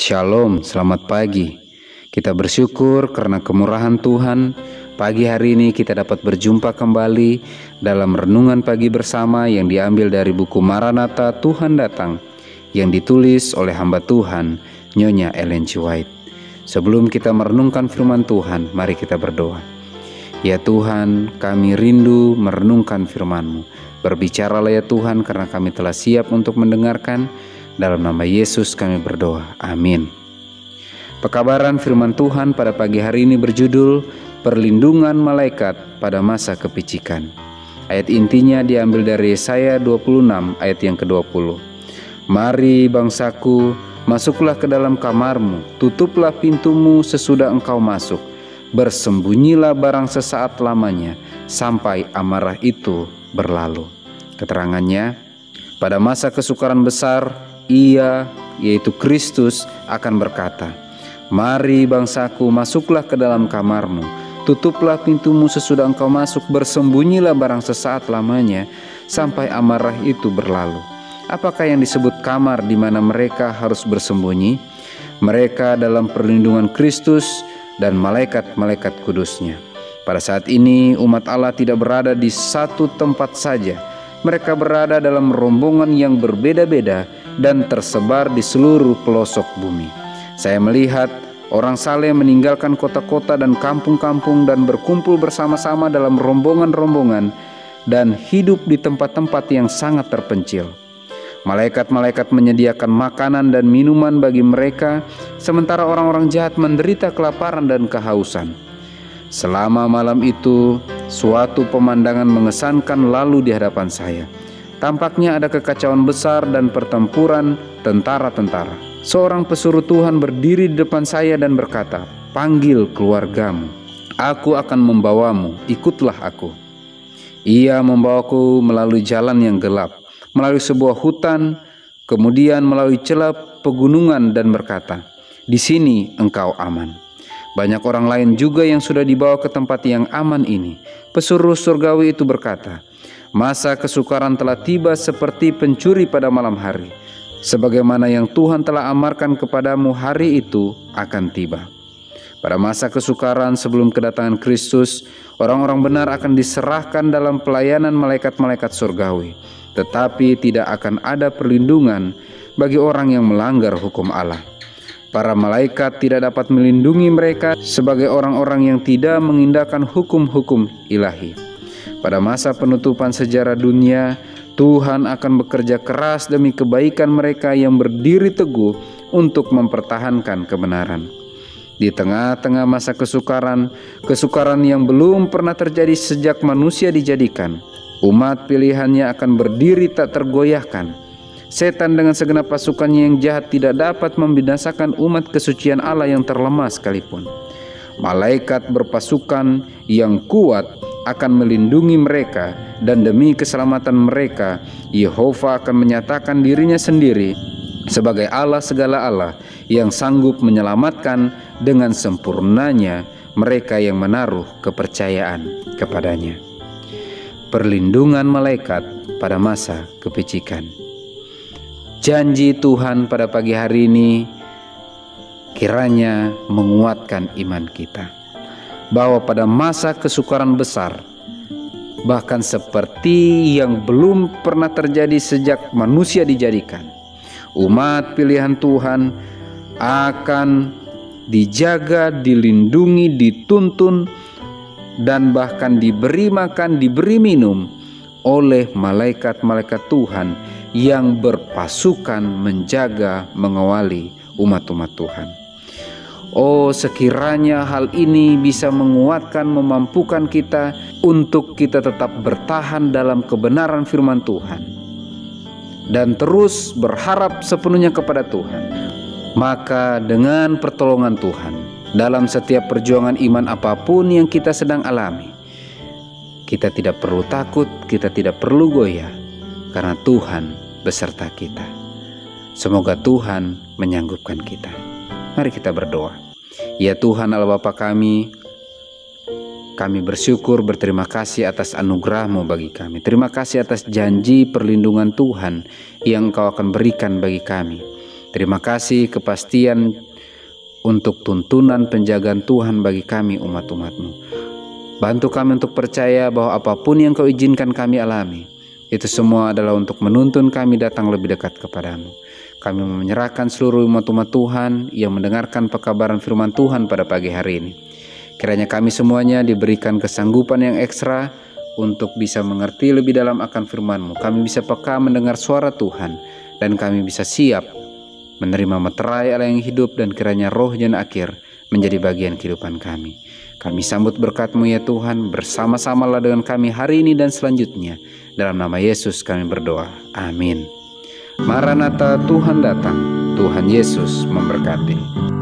Shalom, selamat pagi. Kita bersyukur karena kemurahan Tuhan. Pagi hari ini kita dapat berjumpa kembali dalam renungan pagi bersama yang diambil dari buku Maranatha Tuhan Datang yang ditulis oleh hamba Tuhan Nyonya Ellen G. White. Sebelum kita merenungkan firman Tuhan, mari kita berdoa. Ya Tuhan, kami rindu merenungkan firman-Mu. Berbicaralah ya Tuhan, karena kami telah siap untuk mendengarkan. Dalam nama Yesus kami berdoa, amin. Pekabaran firman Tuhan pada pagi hari ini berjudul Perlindungan Malaikat pada Masa Kepicikan. Ayat intinya diambil dari Yesaya 26 ayat yang ke-20. Mari bangsaku, masuklah ke dalam kamarmu, tutuplah pintumu sesudah engkau masuk. Bersembunyilah barang sesaat lamanya, sampai amarah itu berlalu. Keterangannya, pada masa kesukaran besar, Ia, yaitu Kristus, akan berkata, mari bangsaku, masuklah ke dalam kamarmu, tutuplah pintumu sesudah engkau masuk, bersembunyilah barang sesaat lamanya, sampai amarah itu berlalu. Apakah yang disebut kamar di mana mereka harus bersembunyi? Mereka dalam perlindungan Kristus dan malaikat-malaikat kudusnya. Pada saat ini umat Allah tidak berada di satu tempat saja. Mereka berada dalam rombongan yang berbeda-beda dan tersebar di seluruh pelosok bumi. Saya melihat orang saleh meninggalkan kota-kota dan kampung-kampung dan berkumpul bersama-sama dalam rombongan-rombongan dan hidup di tempat-tempat yang sangat terpencil. Malaikat-malaikat menyediakan makanan dan minuman bagi mereka, sementara orang-orang jahat menderita kelaparan dan kehausan. Selama malam itu, suatu pemandangan mengesankan lalu di hadapan saya. Tampaknya ada kekacauan besar dan pertempuran tentara-tentara. Seorang pesuruh Tuhan berdiri di depan saya dan berkata, panggil keluargamu, aku akan membawamu, ikutlah aku. Ia membawaku melalui jalan yang gelap, melalui sebuah hutan, kemudian melalui celah pegunungan dan berkata, di sini engkau aman. Banyak orang lain juga yang sudah dibawa ke tempat yang aman ini. Pesuruh surgawi itu berkata, masa kesukaran telah tiba seperti pencuri pada malam hari. Sebagaimana yang Tuhan telah amarkan kepadamu, hari itu akan tiba. Pada masa kesukaran sebelum kedatangan Kristus, orang-orang benar akan diserahkan dalam pelayanan malaikat-malaikat surgawi. Tetapi tidak akan ada perlindungan bagi orang yang melanggar hukum Allah. Para malaikat tidak dapat melindungi mereka sebagai orang-orang yang tidak mengindahkan hukum-hukum ilahi. Pada masa penutupan sejarah dunia, Tuhan akan bekerja keras demi kebaikan mereka yang berdiri teguh untuk mempertahankan kebenaran. Di tengah-tengah masa kesukaran yang belum pernah terjadi sejak manusia dijadikan, umat pilihannya akan berdiri tak tergoyahkan. Setan dengan segenap pasukannya yang jahat tidak dapat membinasakan umat kesucian Allah yang terlemah sekalipun. Malaikat berpasukan yang kuat akan melindungi mereka, dan demi keselamatan mereka, Yehova akan menyatakan dirinya sendiri sebagai Allah segala Allah yang sanggup menyelamatkan dengan sempurnanya mereka yang menaruh kepercayaan kepadanya. Perlindungan malaikat pada masa kepicikan. Janji Tuhan pada pagi hari ini kiranya menguatkan iman kita, bahwa pada masa kesukaran besar, bahkan seperti yang belum pernah terjadi sejak manusia dijadikan, umat pilihan Tuhan akan dijaga, dilindungi, dituntun, dan bahkan diberi makan, diberi minum oleh malaikat-malaikat Tuhan yang berpasukan menjaga, mengawali umat-umat Tuhan. Oh, sekiranya hal ini bisa menguatkan, memampukan kita untuk kita tetap bertahan dalam kebenaran firman Tuhan dan terus berharap sepenuhnya kepada Tuhan. Maka dengan pertolongan Tuhan, dalam setiap perjuangan iman apapun yang kita sedang alami, kita tidak perlu takut, kita tidak perlu goyah, karena Tuhan beserta kita. Semoga Tuhan menyanggupkan kita. Mari kita berdoa. Ya Tuhan Allah Bapa kami Kami bersyukur, berterima kasih atas anugerah-Mu bagi kami. Terima kasih atas janji perlindungan Tuhan yang Engkau akan berikan bagi kami. Terima kasih kepastian untuk tuntunan penjagaan Tuhan bagi kami umat-umat-Mu. Bantu kami untuk percaya bahwa apapun yang Kau izinkan kami alami, itu semua adalah untuk menuntun kami datang lebih dekat kepadamu. Kami menyerahkan seluruh umat-umat Tuhan yang mendengarkan pekabaran firman Tuhan pada pagi hari ini. Kiranya kami semuanya diberikan kesanggupan yang ekstra untuk bisa mengerti lebih dalam akan firman-Mu. Kami bisa peka mendengar suara Tuhan, dan kami bisa siap menerima meterai Allah yang hidup, dan kiranya roh dan akhir menjadi bagian kehidupan kami. Kami sambut berkat-Mu ya Tuhan, bersama-samalah dengan kami hari ini dan selanjutnya. Dalam nama Yesus kami berdoa. Amin. Maranatha, Tuhan datang. Tuhan Yesus memberkati.